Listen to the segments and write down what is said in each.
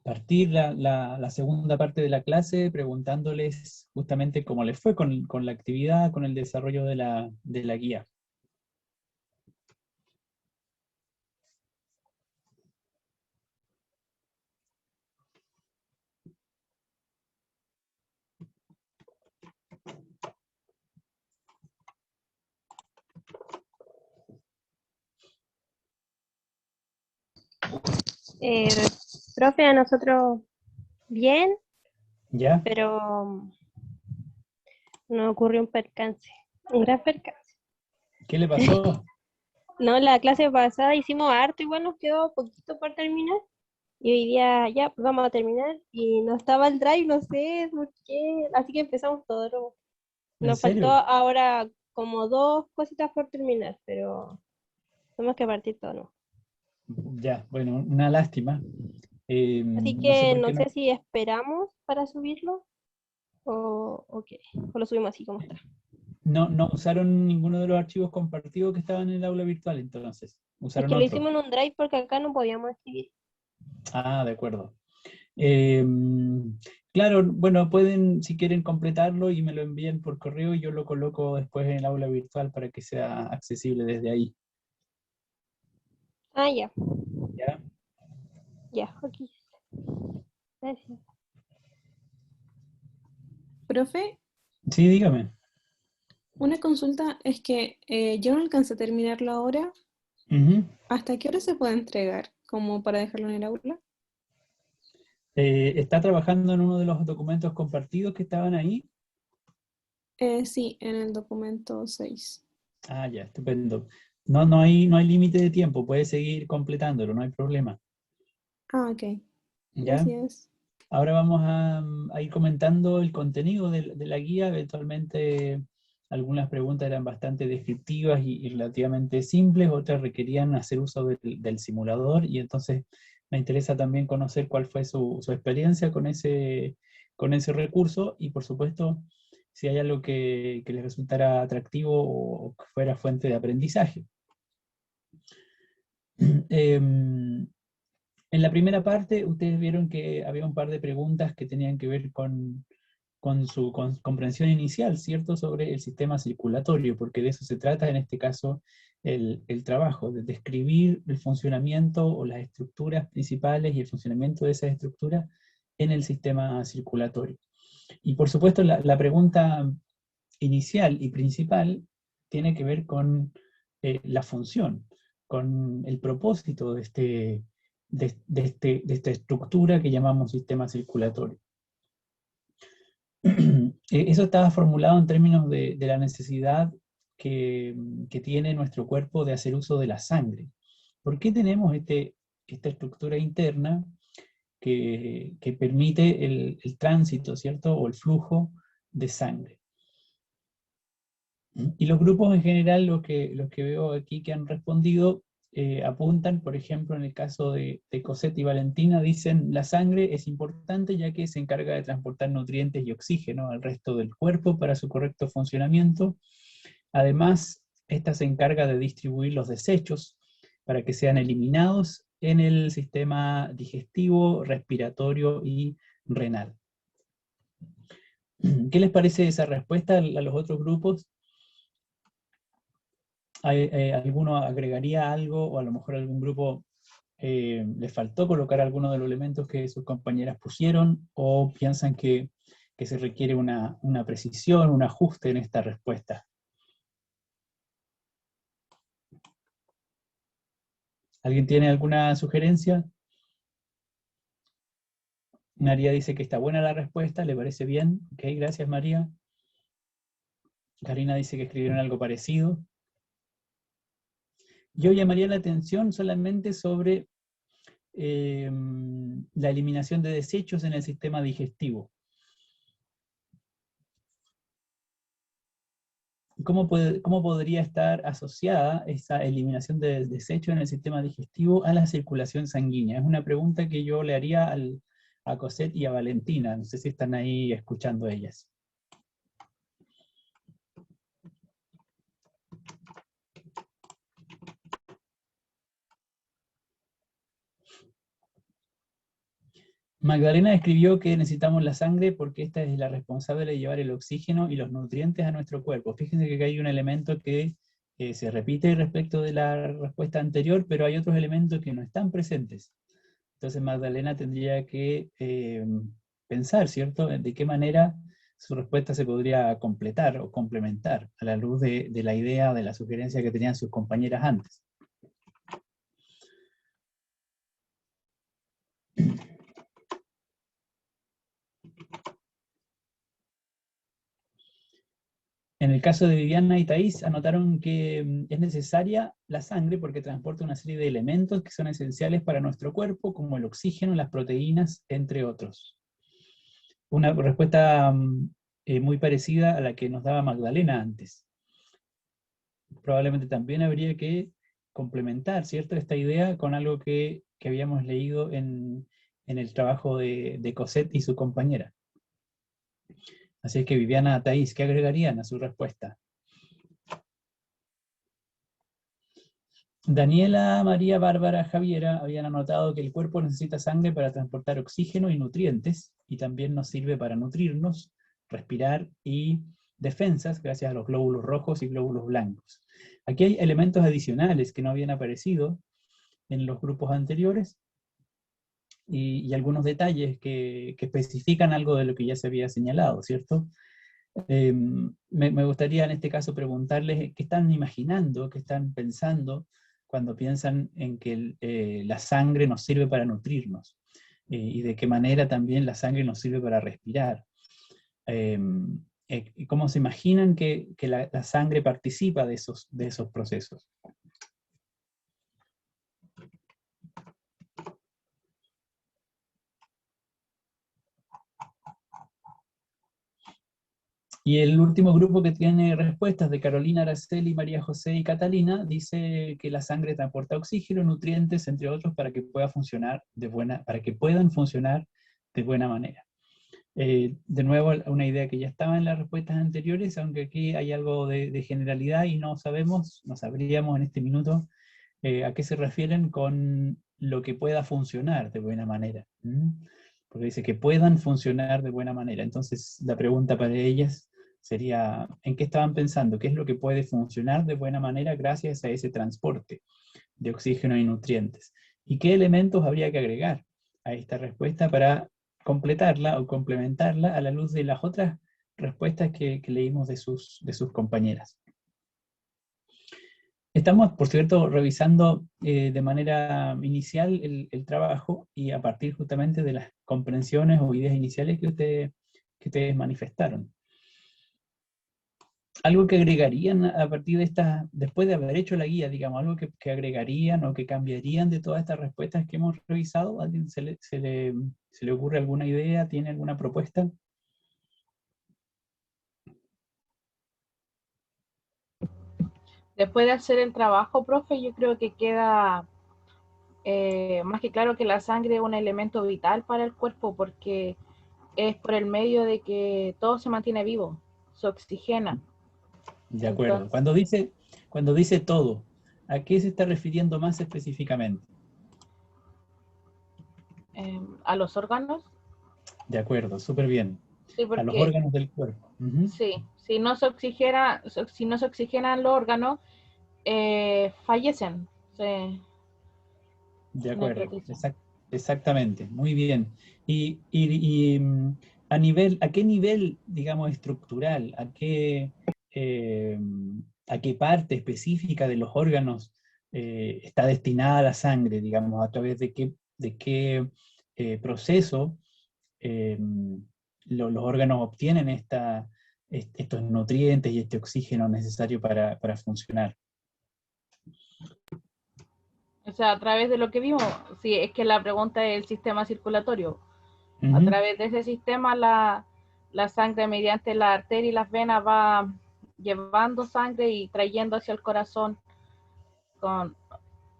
partir la segunda parte de la clase preguntándoles justamente cómo les fue con la actividad, con el desarrollo de la guía. Eh, Profe, a nosotros bien, ¿Ya? pero nos ocurrió un percance, un gran percance. ¿Qué le pasó? No, la clase pasada hicimos harto, igual nos quedó poquito por terminar. Y hoy día ya pues, vamos a terminar y no estaba el drive, no sé por qué. Así que empezamos todo de nuevo. ¿En Nos faltó serio? ahora como dos cositas por terminar, pero tenemos que partir todo, ¿no? Ya, bueno, una lástima. Así No sé que por no qué sé no. si esperamos para subirlo o qué. O lo subimos así como está. No usaron ninguno de los archivos compartidos que estaban en el aula virtual, entonces. Es Usaron que lo otro. hicimos en un drive porque acá no podíamos escribir. Ah, de acuerdo. Eh, claro, bueno, pueden, si quieren completarlo y me lo envían por correo y yo lo coloco después en el aula virtual para que sea accesible desde ahí. Ah, ya, ¿Ya? ya, aquí. Gracias. Profe, Sí, dígame. una consulta es que yo no alcancé a terminarlo ahora. Ujú. ¿Hasta qué hora se puede entregar? Como para dejarlo en el aula. ¿Está trabajando en uno de los documentos compartidos que estaban ahí? Sí, en el documento 6. Ah, ya, estupendo. No hay límite de tiempo, puede seguir completándolo, no hay problema. Ah, ok. ¿Ya? Gracias. Ahora vamos a ir comentando el contenido de la guía. Eventualmente algunas preguntas eran bastante descriptivas y relativamente simples, otras requerían hacer uso del simulador y entonces me interesa también conocer cuál fue su experiencia con ese recurso y por supuesto si hay algo que les resultara atractivo o que fuera fuente de aprendizaje. Em, en la primera parte, ustedes vieron que había un par de preguntas que tenían que ver con su comprensión inicial, ¿cierto? Sobre el sistema circulatorio, porque de eso se trata en este caso el trabajo, de describir el funcionamiento o las estructuras principales y el funcionamiento de esas estructuras en el sistema circulatorio. Y por supuesto, la pregunta inicial y principal tiene que ver con la función, con el propósito de esta estructura que llamamos sistema circulatorio. Eso estaba formulado en términos de la necesidad que tiene nuestro cuerpo de hacer uso de la sangre. ¿Por qué tenemos esta estructura interna que permite el tránsito, ¿cierto? O el flujo de sangre? Y los grupos en general, los que veo aquí que han respondido, apuntan, por ejemplo, en el caso de Cosette y Valentina, dicen, la sangre es importante ya que se encarga de transportar nutrientes y oxígeno al resto del cuerpo para su correcto funcionamiento. Además, esta se encarga de distribuir los desechos para que sean eliminados en el sistema digestivo, respiratorio y renal. ¿Qué les parece esa respuesta a los otros grupos? ¿Alguno agregaría algo o a lo mejor algún grupo les faltó colocar alguno de los elementos que sus compañeras pusieron o piensan que se requiere una precisión, un ajuste en esta respuesta? ¿Alguien tiene alguna sugerencia? María dice que está buena la respuesta, ¿le parece bien? Ok, gracias María. Karina dice que escribieron algo parecido. Yo llamaría la atención solamente sobre la eliminación de desechos en el sistema digestivo. ¿Cómo podría estar asociada esa eliminación de desechos en el sistema digestivo a la circulación sanguínea? Es una pregunta que yo le haría a Cosette y a Valentina. No sé si están ahí escuchando ellas. Magdalena escribió que necesitamos la sangre porque esta es la responsable de llevar el oxígeno y los nutrientes a nuestro cuerpo. Fíjense que acá hay un elemento que se repite respecto de la respuesta anterior, pero hay otros elementos que no están presentes. Entonces Magdalena tendría que pensar, ¿cierto?, de qué manera su respuesta se podría completar o complementar a la luz de la idea, de la sugerencia que tenían sus compañeras antes. En el caso de Viviana y Thais, anotaron que es necesaria la sangre porque transporta una serie de elementos que son esenciales para nuestro cuerpo, como el oxígeno, las proteínas, entre otros. Una respuesta muy parecida a la que nos daba Magdalena antes. Probablemente también habría que complementar, ¿cierto?, esta idea con algo que habíamos leído en el trabajo de Cosette y su compañera. Así que Viviana, Thais, ¿qué agregarían a su respuesta? Daniela, María, Bárbara, Javiera habían anotado que el cuerpo necesita sangre para transportar oxígeno y nutrientes, y también nos sirve para nutrirnos, respirar y defensas, gracias a los glóbulos rojos y glóbulos blancos. Aquí hay elementos adicionales que no habían aparecido en los grupos anteriores, y algunos detalles que especifican algo de lo que ya se había señalado, ¿cierto? Me gustaría en este caso preguntarles qué están imaginando, qué están pensando cuando piensan en que la sangre nos sirve para nutrirnos, y de qué manera también la sangre nos sirve para respirar. ¿Cómo se imaginan que la sangre participa de esos procesos? Y el último grupo que tiene respuestas, de Carolina, Araceli, María José y Catalina, dice que la sangre transporta oxígeno, nutrientes, entre otros, para que puedan funcionar de buena manera. De nuevo, una idea que ya estaba en las respuestas anteriores, aunque aquí hay algo de generalidad y no sabríamos en este minuto a qué se refieren con lo que pueda funcionar de buena manera. Porque dice que puedan funcionar de buena manera. Entonces, la pregunta para ellas sería, ¿en qué estaban pensando? ¿Qué es lo que puede funcionar de buena manera gracias a ese transporte de oxígeno y nutrientes? ¿Y qué elementos habría que agregar a esta respuesta para completarla o complementarla a la luz de las otras respuestas que leímos de sus compañeras? Estamos, por cierto, revisando de manera inicial el trabajo, y a partir justamente de las comprensiones o ideas iniciales que ustedes manifestaron. ¿Algo que agregarían a partir de esta, después de haber hecho la guía, digamos, algo que agregarían o que cambiarían de todas estas respuestas que hemos revisado? ¿A alguien se le ocurre alguna idea? ¿Tiene alguna propuesta? Después de hacer el trabajo, profe, yo creo que queda más que claro que la sangre es un elemento vital para el cuerpo, porque es por el medio de que todo se mantiene vivo, se oxigena. De acuerdo. Entonces, Cuando dice todo, ¿a qué se está refiriendo más específicamente? a los órganos. De acuerdo, súper bien. Sí, A los porque órganos del cuerpo. Ujú. sí, si no se oxigenan los órganos, fallecen. De Se acuerdo, necrotizan. exactamente, muy bien. Y ¿a qué nivel, digamos, estructural, eh, a qué parte específica de los órganos está destinada la sangre, digamos, a través de qué proceso eh, los órganos obtienen estos nutrientes y este oxígeno necesario para funcionar? O sea, a través de lo que vimos, sí, es que la pregunta es el sistema circulatorio. A Ujú. través de ese sistema, la sangre mediante la arteria y las venas va llevando sangre y trayendo hacia el corazón con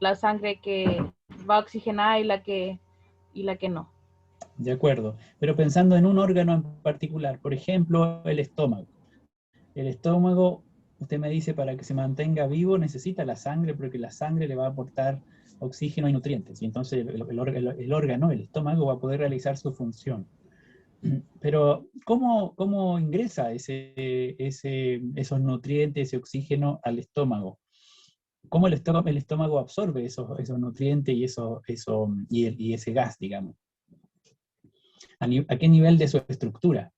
la sangre que va oxigenada y la que no. De acuerdo, pero pensando en un órgano en particular, por ejemplo, el estómago. El estómago, usted me dice, para que se mantenga vivo necesita la sangre, porque la sangre le va a aportar oxígeno y nutrientes, y entonces el órgano, el estómago, va a poder realizar su función. Pero, ¿cómo ingresa esos nutrientes, ese oxígeno al estómago? ¿Cómo el estómago absorbe esos nutrientes y ese gas, digamos? ¿A qué nivel de su estructura?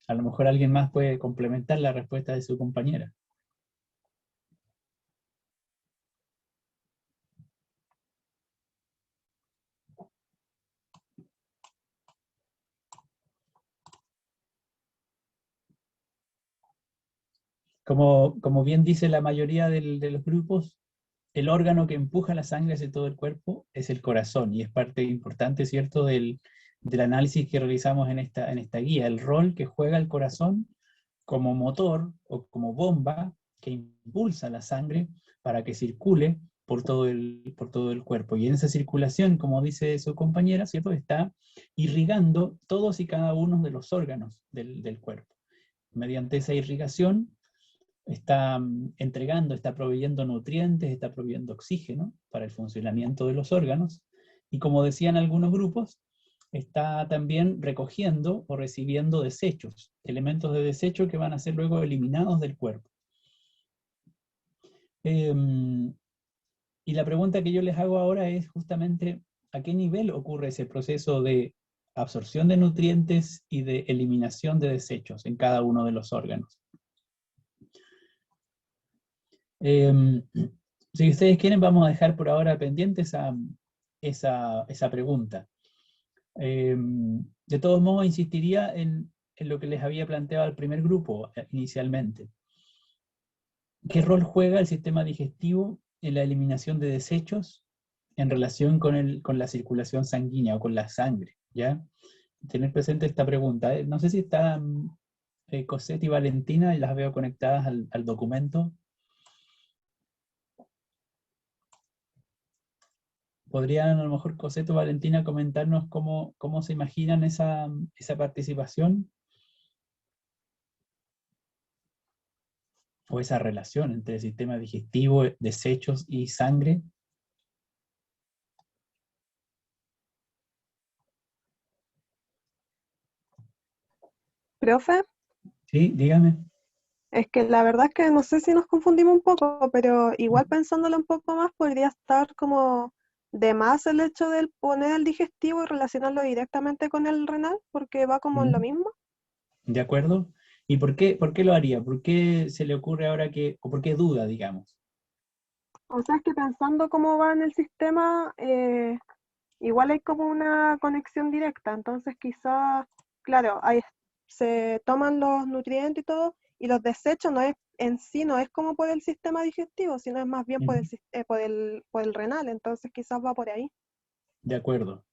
A lo mejor alguien más puede complementar la respuesta de su compañera. Como bien dice la mayoría de los grupos, el órgano que empuja la sangre hacia todo el cuerpo es el corazón, y es parte importante, ¿cierto?, del análisis que realizamos en esta guía, el rol que juega el corazón como motor o como bomba que impulsa la sangre para que circule por todo el cuerpo. Y en esa circulación, como dice su compañera, ¿cierto?, está irrigando todos y cada uno de los órganos del cuerpo. Mediante esa irrigación está entregando, está proveyendo nutrientes, está proveyendo oxígeno para el funcionamiento de los órganos, y como decían algunos grupos, está también recogiendo o recibiendo desechos, elementos de desecho que van a ser luego eliminados del cuerpo. Y la pregunta que yo les hago ahora es justamente, ¿a qué nivel ocurre ese proceso de absorción de nutrientes y de eliminación de desechos en cada uno de los órganos? Si ustedes quieren, vamos a dejar por ahora pendiente esa pregunta. De todos modos, insistiría en lo que les había planteado al primer grupo inicialmente. ¿Qué rol juega el sistema digestivo en la eliminación de desechos en relación con la circulación sanguínea o con la sangre? ¿Ya? Tener presente esta pregunta. No sé si están Cosette y Valentina, y las veo conectadas al documento. ¿Podrían a lo mejor Cosette o Valentina comentarnos cómo se imaginan esa participación? O esa relación entre el sistema digestivo, desechos y sangre. Profe, Sí, dígame. es que la verdad es que no sé si nos confundimos un poco, pero igual pensándolo un poco más podría estar como de más el hecho de poner el digestivo y relacionarlo directamente con el renal, porque va como en lo mismo. ¿De acuerdo? ¿Y por qué lo haría? ¿Por qué se le ocurre ahora o por qué duda, digamos? O sea, es que pensando cómo va en el sistema, igual hay como una conexión directa, entonces quizás, claro, se toman los nutrientes y todo, y los desechos no es en sí, no es como por el sistema digestivo, sino es más bien por el renal, entonces quizás va por ahí. De acuerdo.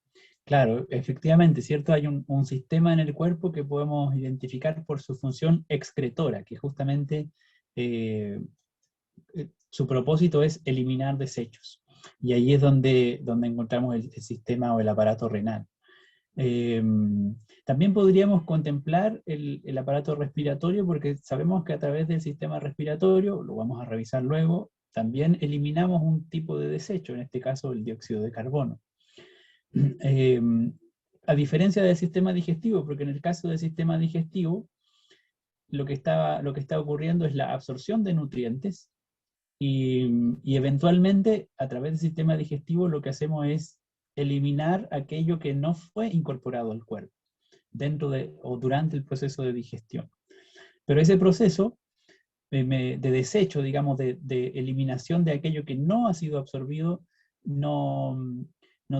Claro, efectivamente, ¿cierto? Hay un sistema en el cuerpo que podemos identificar por su función excretora, que justamente su propósito es eliminar desechos. Y ahí es donde encontramos el sistema o el aparato renal. También podríamos contemplar el aparato respiratorio, porque sabemos que a través del sistema respiratorio, lo vamos a revisar luego, también eliminamos un tipo de desecho, en este caso el dióxido de carbono. A diferencia del sistema digestivo, porque en el caso del sistema digestivo, lo que está ocurriendo es la absorción de nutrientes, y eventualmente a través del sistema digestivo lo que hacemos es eliminar aquello que no fue incorporado al cuerpo dentro o durante el proceso de digestión. Pero ese proceso de desecho, digamos, de eliminación de aquello que no ha sido absorbido, no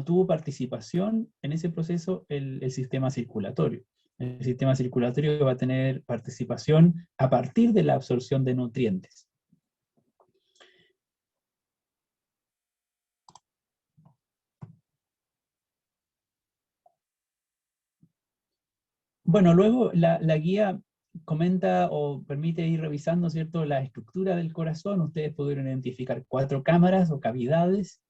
tuvo participación en ese proceso el sistema circulatorio. El sistema circulatorio va a tener participación a partir de la absorción de nutrientes. Bueno, luego la guía comenta o permite ir revisando, ¿cierto?, la estructura del corazón. Ustedes pudieron identificar 4 cámaras o cavidades,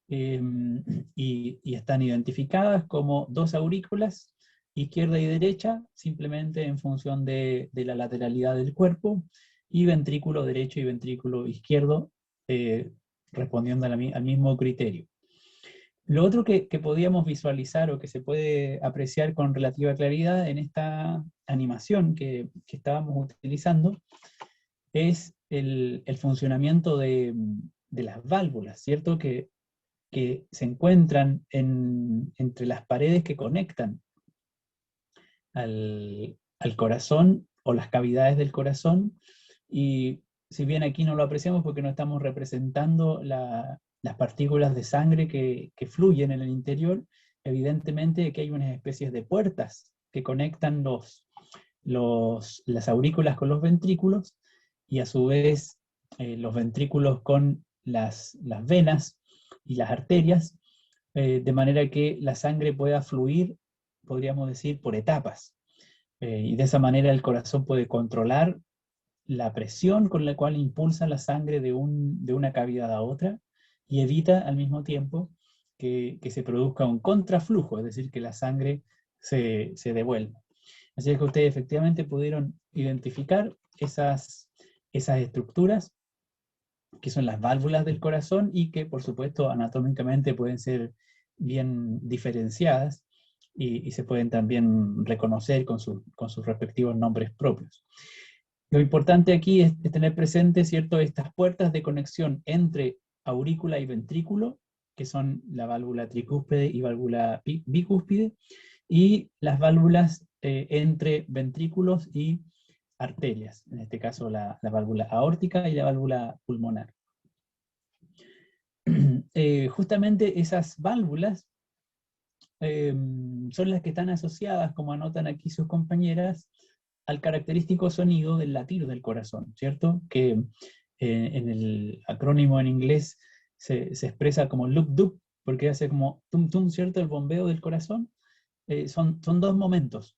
y están identificadas como 2 aurículas, izquierda y derecha, simplemente en función de la lateralidad del cuerpo, y ventrículo derecho y ventrículo izquierdo, respondiendo al mismo criterio. Lo otro que podíamos visualizar o que se puede apreciar con relativa claridad en esta animación que estábamos utilizando es el funcionamiento de las válvulas, ¿cierto? Que se encuentran entre las paredes que conectan al corazón o las cavidades del corazón, y si bien aquí no lo apreciamos porque no estamos representando las partículas de sangre que fluyen en el interior, evidentemente aquí hay unas especies de puertas que conectan las aurículas con los ventrículos, y a su vez los ventrículos con las venas y las arterias, de manera que la sangre pueda fluir, podríamos decir, por etapas. Y de esa manera el corazón puede controlar la presión con la cual impulsa la sangre de una cavidad a otra, y evita al mismo tiempo que se produzca un contraflujo, es decir, que la sangre se devuelva. Así es que ustedes efectivamente pudieron identificar esas estructuras que son las válvulas del corazón, y que por supuesto anatómicamente pueden ser bien diferenciadas, y se pueden también reconocer con sus respectivos nombres propios. Lo importante aquí es tener presente, ¿cierto?, estas puertas de conexión entre aurícula y ventrículo, que son la válvula tricúspide y válvula bicúspide, y las válvulas entre ventrículos y arterias, en este caso la válvula aórtica y la válvula pulmonar. Justamente esas válvulas son las que están asociadas, como anotan aquí sus compañeras, al característico sonido del latir del corazón, ¿cierto? Que en el acrónimo en inglés se expresa como loop-doop, porque hace como tum-tum, ¿cierto? El bombeo del corazón. Son dos momentos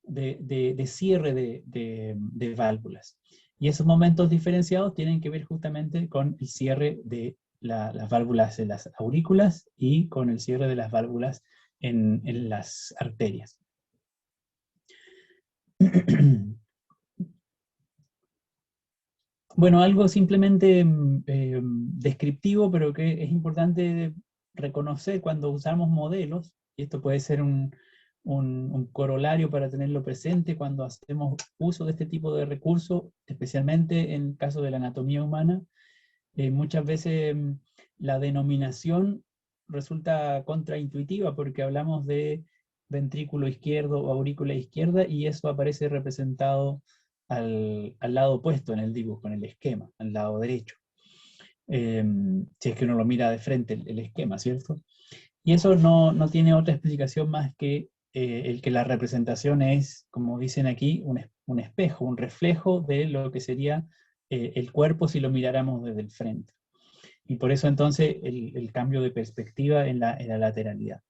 de cierre de válvulas. Y esos momentos diferenciados tienen que ver justamente con el cierre de las válvulas en las aurículas y con el cierre de las válvulas en las arterias. Bueno, algo simplemente descriptivo, pero que es importante reconocer cuando usamos modelos, y esto puede ser un corolario para tenerlo presente cuando hacemos uso de este tipo de recursos, especialmente en el caso de la anatomía humana. Muchas veces la denominación resulta contraintuitiva porque hablamos de ventrículo izquierdo o aurícula izquierda, y eso aparece representado al lado opuesto en el dibujo, en el esquema, al lado derecho. Si es que uno lo mira de frente el esquema, ¿cierto? Y eso no tiene otra explicación más que el que la representación es, como dicen aquí, un espejo, un reflejo de lo que sería el cuerpo si lo miráramos desde el frente. Y por eso entonces el cambio de perspectiva en la lateralidad.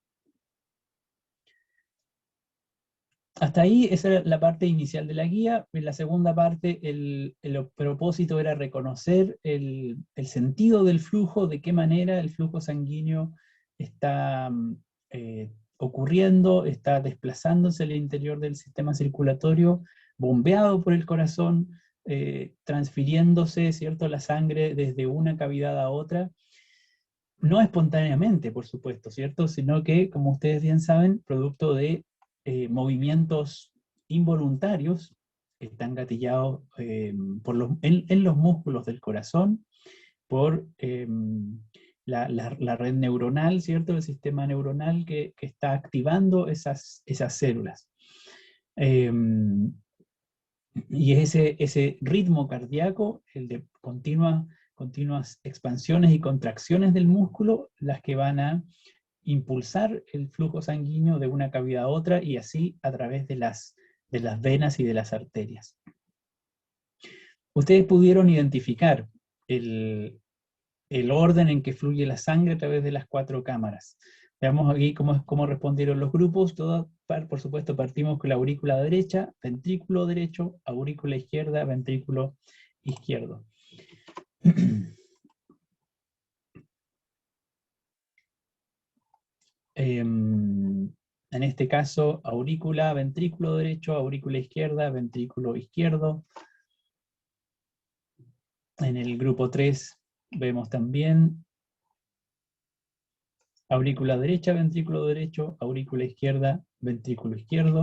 Hasta ahí esa era la parte inicial de la guía. En la segunda parte el propósito era reconocer el sentido del flujo, de qué manera el flujo sanguíneo está ocurriendo, está desplazándose al interior del sistema circulatorio, bombeado por el corazón, transfiriéndose, ¿cierto?, la sangre desde una cavidad a otra, no espontáneamente, por supuesto, ¿cierto?, sino que, como ustedes bien saben, producto de movimientos involuntarios que están gatillados en los músculos del corazón, por la red neuronal, ¿cierto?, el sistema neuronal que está activando esas células. Y es ese ritmo cardíaco, el de continuas expansiones y contracciones del músculo, las que van a impulsar el flujo sanguíneo de una cavidad a otra, y así a través de las venas y de las arterias. Ustedes pudieron identificar el orden en que fluye la sangre a través de las 4 cámaras. Veamos aquí cómo respondieron los grupos. Todos, por supuesto, partimos con la aurícula derecha, ventrículo derecho, aurícula izquierda, ventrículo izquierdo. En este caso, aurícula, ventrículo derecho, aurícula izquierda, ventrículo izquierdo. En el grupo 3 vemos también Aurícula derecha, ventrículo derecho, aurícula izquierda, ventrículo izquierdo.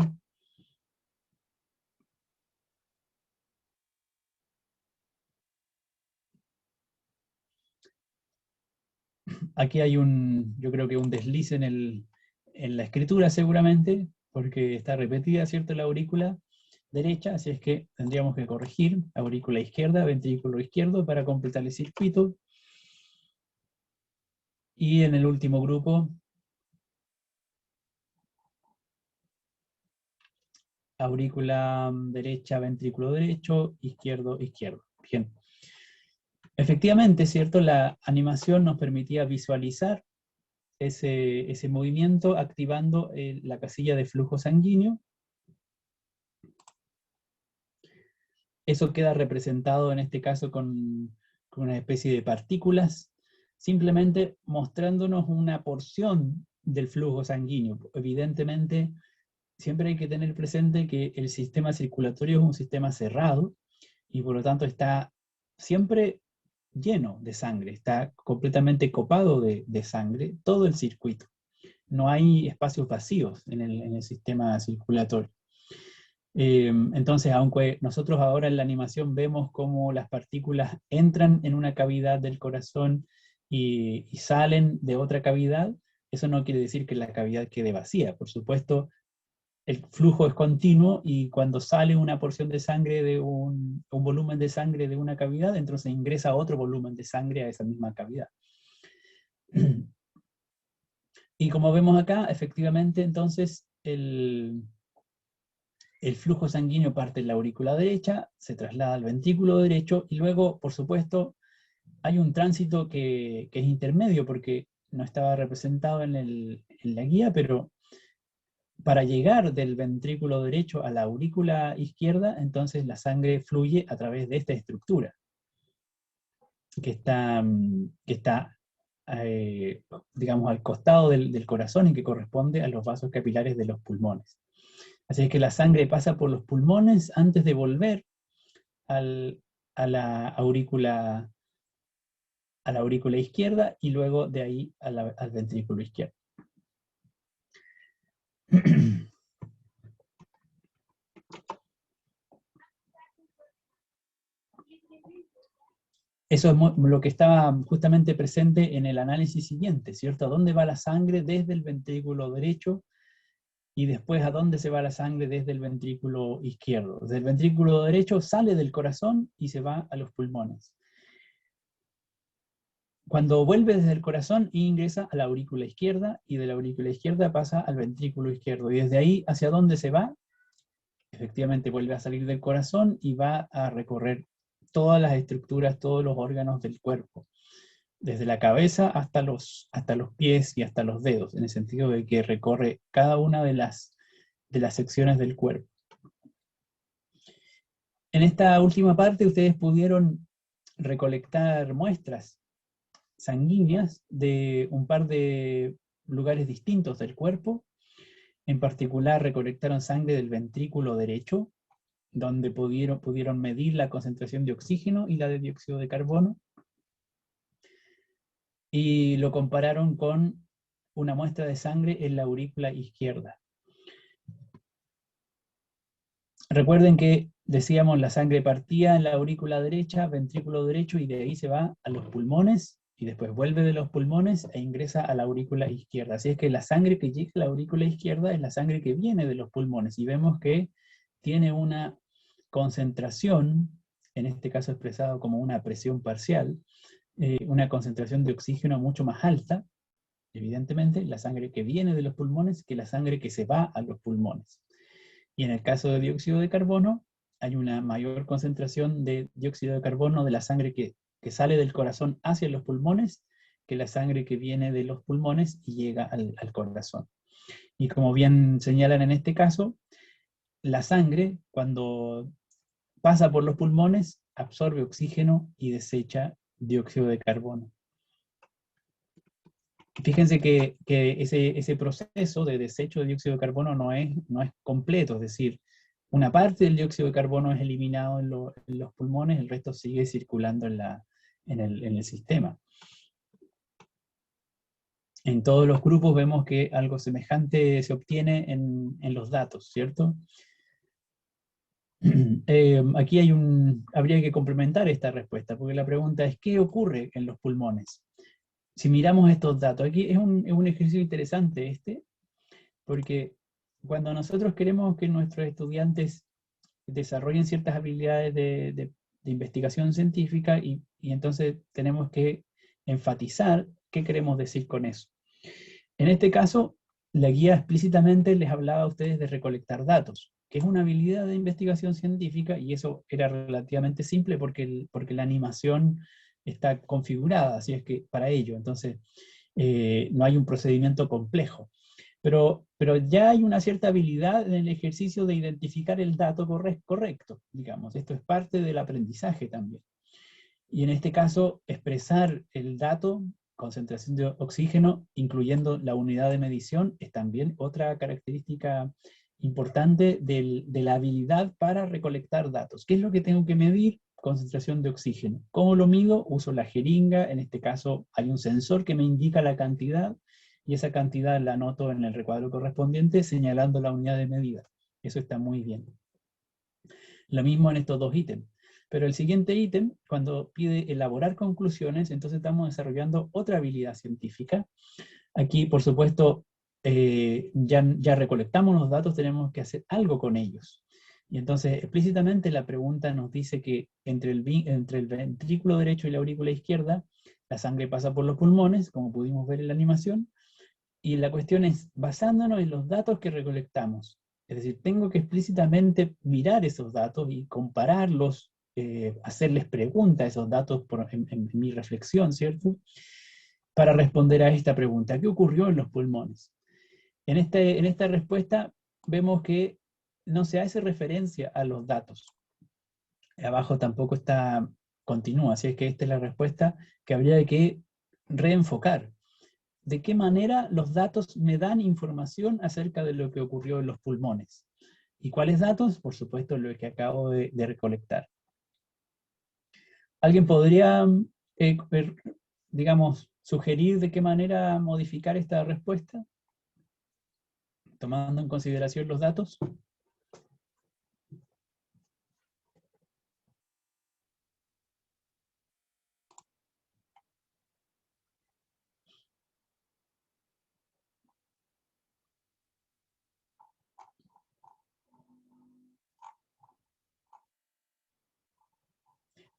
Aquí hay yo creo que un desliz en la escritura seguramente, porque está repetida, ¿cierto?, la aurícula derecha, así es que tendríamos que corregir aurícula izquierda, ventrículo izquierdo para completar el circuito. Y en el último grupo, aurícula derecha, ventrículo derecho, izquierdo, izquierdo. Bien. Efectivamente, ¿cierto?, la animación nos permitía visualizar ese movimiento activando la casilla de flujo sanguíneo. Eso queda representado en este caso con una especie de partículas, simplemente mostrándonos una porción del flujo sanguíneo. Evidentemente, siempre hay que tener presente que el sistema circulatorio es un sistema cerrado y por lo tanto está siempre lleno de sangre, está completamente copado de sangre, todo el circuito. No hay espacios vacíos en el sistema circulatorio. Entonces, aunque nosotros ahora en la animación vemos cómo las partículas entran en una cavidad del corazón y salen de otra cavidad, eso no quiere decir que la cavidad quede vacía. Por supuesto, el flujo es continuo y cuando sale una porción de sangre de un volumen de sangre de una cavidad, entonces ingresa otro volumen de sangre a esa misma cavidad. Y como vemos acá, efectivamente, entonces el flujo sanguíneo parte en la aurícula derecha, se traslada al ventrículo derecho y luego, por supuesto, hay un tránsito que es intermedio porque no estaba representado en la guía, pero para llegar del ventrículo derecho a la aurícula izquierda, entonces la sangre fluye a través de esta estructura que está digamos, al costado del corazón y que corresponde a los vasos capilares de los pulmones. Así que la sangre pasa por los pulmones antes de volver a la aurícula izquierda y luego de ahí al ventrículo izquierdo. Eso es lo que estaba justamente presente en el análisis siguiente, ¿cierto? ¿A dónde va la sangre desde el ventrículo derecho? Y después, ¿a dónde se va la sangre desde el ventrículo izquierdo? Desde el ventrículo derecho sale del corazón y se va a los pulmones. Cuando vuelve desde el corazón, ingresa a la aurícula izquierda, y de la aurícula izquierda pasa al ventrículo izquierdo. Y desde ahí, ¿hacia dónde se va? Efectivamente, vuelve a salir del corazón y va a recorrer todas las estructuras, todos los órganos del cuerpo. Desde la cabeza hasta los pies y hasta los dedos, en el sentido de que recorre cada una de las secciones del cuerpo. En esta última parte ustedes pudieron recolectar muestras sanguíneas de un par de lugares distintos del cuerpo. En particular recolectaron sangre del ventrículo derecho, donde pudieron medir la concentración de oxígeno y la de dióxido de carbono. Y lo compararon con una muestra de sangre en la aurícula izquierda. Recuerden que decíamos la sangre partía en la aurícula derecha, ventrículo derecho, y de ahí se va a los pulmones, y después vuelve de los pulmones e ingresa a la aurícula izquierda. Así es que la sangre que llega a la aurícula izquierda es la sangre que viene de los pulmones, y vemos que tiene una concentración, en este caso expresado como una presión parcial, una concentración de oxígeno mucho más alta, evidentemente, la sangre que viene de los pulmones que la sangre que se va a los pulmones. Y en el caso de dióxido de carbono, hay una mayor concentración de dióxido de carbono de la sangre que sale del corazón hacia los pulmones que la sangre que viene de los pulmones y llega al corazón. Y como bien señalan en este caso, la sangre, cuando pasa por los pulmones, absorbe oxígeno y desecha dióxido de carbono. Fíjense que ese proceso de desecho de dióxido de carbono no es completo, es decir, una parte del dióxido de carbono es eliminado en los pulmones, el resto sigue circulando en el sistema. En todos los grupos vemos que algo semejante se obtiene en los datos, ¿cierto? Aquí habría que complementar esta respuesta, porque la pregunta es, ¿qué ocurre en los pulmones? Si miramos estos datos, aquí es un ejercicio interesante este, porque cuando nosotros queremos que nuestros estudiantes desarrollen ciertas habilidades de investigación científica y entonces tenemos que enfatizar qué queremos decir con eso. En este caso, la guía explícitamente les hablaba a ustedes de recolectar datos, que es una habilidad de investigación científica, y eso era relativamente simple porque la animación está configurada, así es que para ello, entonces no hay un procedimiento complejo. Pero ya hay una cierta habilidad en el ejercicio de identificar el dato correcto, digamos. Esto es parte del aprendizaje también. Y en este caso, expresar el dato, concentración de oxígeno, incluyendo la unidad de medición, es también otra característica importante de la habilidad para recolectar datos. ¿Qué es lo que tengo que medir? Concentración de oxígeno. ¿Cómo lo mido? Uso la jeringa, en este caso hay un sensor que me indica la cantidad, y esa cantidad la anoto en el recuadro correspondiente señalando la unidad de medida. Eso está muy bien. Lo mismo en estos dos ítems. Pero el siguiente ítem, cuando pide elaborar conclusiones, entonces estamos desarrollando otra habilidad científica. Aquí, por supuesto, ya recolectamos los datos, tenemos que hacer algo con ellos. Y entonces, explícitamente la pregunta nos dice que entre el ventrículo derecho y la aurícula izquierda, la sangre pasa por los pulmones, como pudimos ver en la animación, y la cuestión es, basándonos en los datos que recolectamos, es decir, tengo que explícitamente mirar esos datos y compararlos, hacerles preguntas a esos datos en mi reflexión, ¿cierto? Para responder a esta pregunta, ¿qué ocurrió en los pulmones? En esta respuesta vemos que no se hace referencia a los datos. Abajo tampoco continúa, así es que esta es la respuesta que habría que reenfocar. ¿De qué manera los datos me dan información acerca de lo que ocurrió en los pulmones? ¿Y cuáles datos? Por supuesto, lo que acabo de recolectar. ¿Alguien podría, digamos, sugerir de qué manera modificar esta respuesta? Tomando en consideración los datos.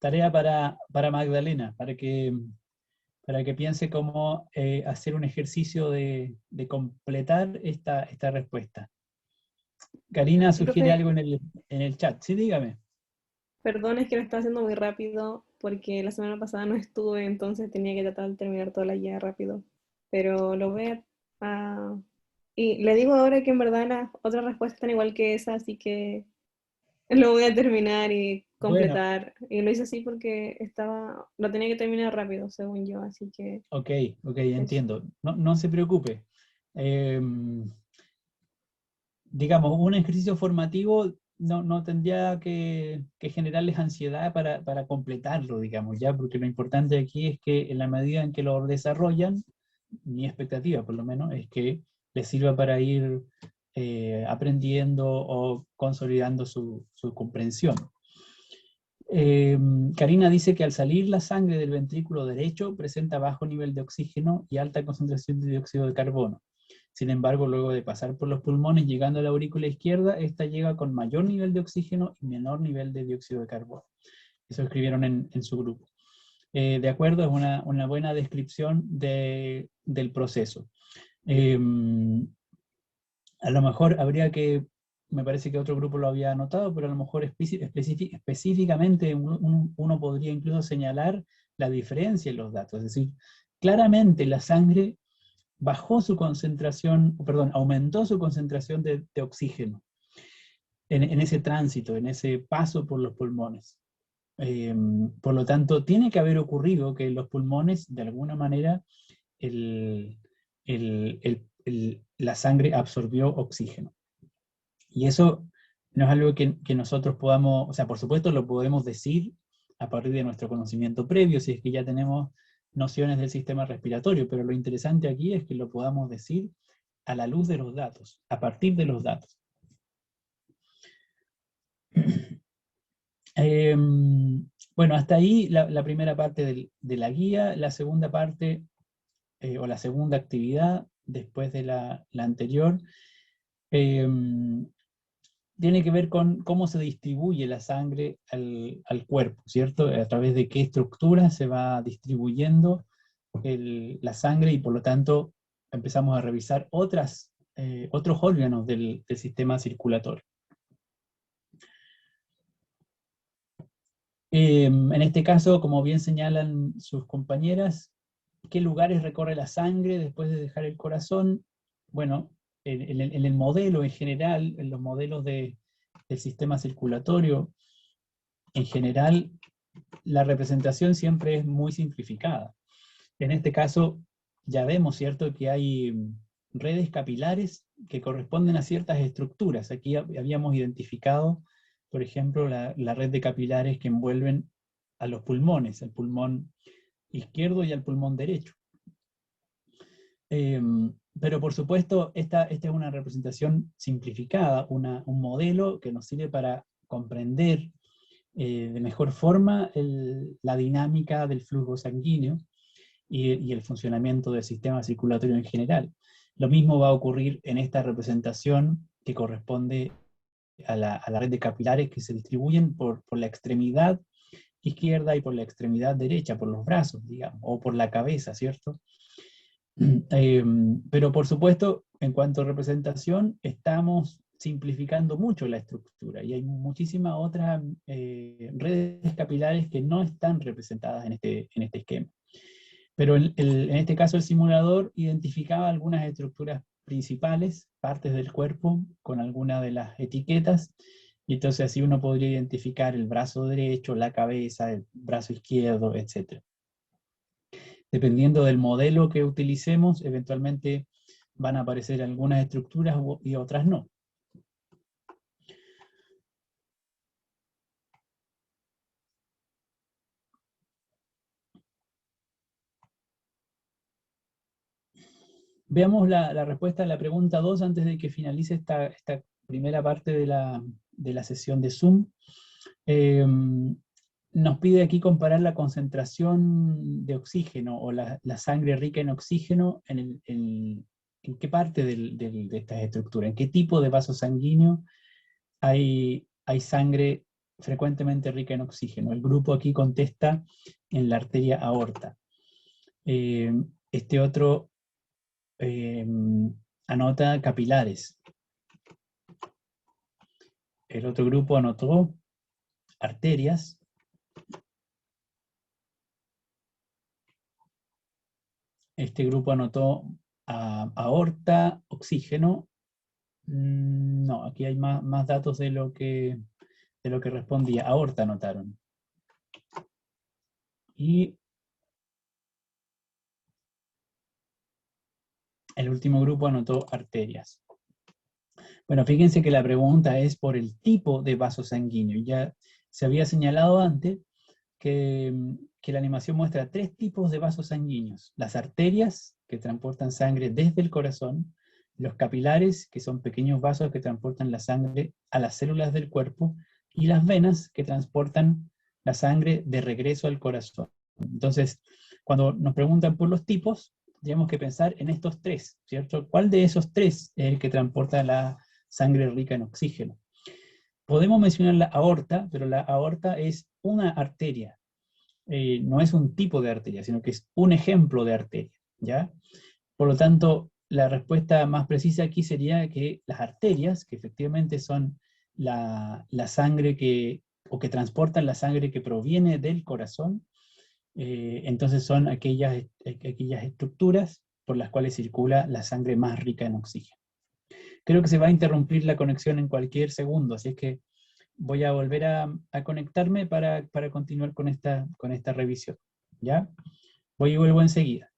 Tarea para Magdalena, para que piense cómo hacer un ejercicio de completar esta respuesta. Karina sugiere Profe, algo en el chat. Sí, dígame. perdón, es que lo estaba haciendo muy rápido porque la semana pasada no estuve, entonces tenía que tratar de terminar toda la guía rápido. Pero lo voy a... ah, y le digo ahora que en verdad las otras respuestas están igual que esa, así que lo voy a terminar y Bueno, completar. Y lo hice así porque lo tenía que terminar rápido, según yo, así que ok, eso. entiendo. No se preocupe. Digamos, un ejercicio formativo no tendría que generarles ansiedad para completarlo, digamos, ya, porque lo importante aquí es que en la medida en que lo desarrollan, mi expectativa por lo menos, es que les sirva para ir aprendiendo o consolidando su comprensión. Karina dice que al salir la sangre del ventrículo derecho presenta bajo nivel de oxígeno y alta concentración de dióxido de carbono. Sin embargo, luego de pasar por los pulmones llegando a la aurícula izquierda, esta llega con mayor nivel de oxígeno y menor nivel de dióxido de carbono. Eso escribieron en su grupo. De acuerdo, es una buena descripción del proceso. A lo mejor habría que, me parece que otro grupo lo había anotado, pero a lo mejor específicamente uno podría incluso señalar la diferencia en los datos. Es decir, claramente la sangre bajó su concentración, perdón, aumentó su concentración de oxígeno en ese tránsito, en ese paso por los pulmones. Por lo tanto, tiene que haber ocurrido que en los pulmones, de alguna manera, la sangre absorbió oxígeno. Y eso no es algo que nosotros podamos, o sea, por supuesto lo podemos decir a partir de nuestro conocimiento previo, si es que ya tenemos nociones del sistema respiratorio, pero lo interesante aquí es que lo podamos decir a la luz de los datos, a partir de los datos. Bueno, hasta ahí la primera parte de la guía. La segunda parte, o la segunda actividad, después de la anterior, tiene que ver con cómo se distribuye la sangre al cuerpo, ¿cierto? A través de qué estructura se va distribuyendo la sangre, y por lo tanto empezamos a revisar otros órganos del sistema circulatorio. En este caso, como bien señalan sus compañeras, ¿qué lugares recorre la sangre después de dejar el corazón? Bueno, en el modelo en general, en los modelos del sistema circulatorio, en general, la representación siempre es muy simplificada. En este caso, ya vemos, ¿cierto?, que hay redes capilares que corresponden a ciertas estructuras. Aquí habíamos identificado, por ejemplo, la red de capilares que envuelven a los pulmones, al pulmón izquierdo y al pulmón derecho. Pero por supuesto, esta es una representación simplificada, un modelo que nos sirve para comprender de mejor forma la dinámica del flujo sanguíneo y el funcionamiento del sistema circulatorio en general. Lo mismo va a ocurrir en esta representación que corresponde a la red de capilares que se distribuyen por la extremidad izquierda y por la extremidad derecha, por los brazos, digamos, o por la cabeza, ¿cierto? Pero por supuesto, en cuanto a representación, estamos simplificando mucho la estructura, y hay muchísimas otras redes capilares que no están representadas en este esquema. Pero en este caso el simulador identificaba algunas estructuras principales, partes del cuerpo, con alguna de las etiquetas, y entonces así uno podría identificar el brazo derecho, la cabeza, el brazo izquierdo, etc. Dependiendo del modelo que utilicemos, eventualmente van a aparecer algunas estructuras y otras no. Veamos la respuesta a la pregunta 2 antes de que finalice esta primera parte de la sesión de Zoom. Nos pide aquí comparar la concentración de oxígeno, o la sangre rica en oxígeno, en qué parte de estas estructuras, en qué tipo de vaso sanguíneo hay sangre frecuentemente rica en oxígeno. El grupo aquí contesta en la arteria aorta. Este otro anota capilares. El otro grupo anotó arterias. Este grupo anotó aorta, oxígeno. No, aquí hay más datos de lo que respondía. Aorta anotaron. Y el último grupo anotó arterias. Bueno, fíjense que la pregunta es por el tipo de vaso sanguíneo. Ya se había señalado antes que la animación muestra 3 tipos de vasos sanguíneos: las arterias, que transportan sangre desde el corazón; los capilares, que son pequeños vasos que transportan la sangre a las células del cuerpo; y las venas, que transportan la sangre de regreso al corazón. Entonces, cuando nos preguntan por los tipos, tenemos que pensar en estos 3, ¿cierto? ¿Cuál de esos 3 es el que transporta la sangre rica en oxígeno? Podemos mencionar la aorta, pero la aorta es una arteria. No es un tipo de arteria, sino que es un ejemplo de arteria, ¿ya? Por lo tanto, la respuesta más precisa aquí sería que las arterias, que efectivamente son la sangre que transportan la sangre que proviene del corazón, entonces son aquellas estructuras por las cuales circula la sangre más rica en oxígeno. Creo que se va a interrumpir la conexión en cualquier segundo, así es que voy a volver a conectarme para continuar con esta revisión, ¿ya? Voy y vuelvo enseguida.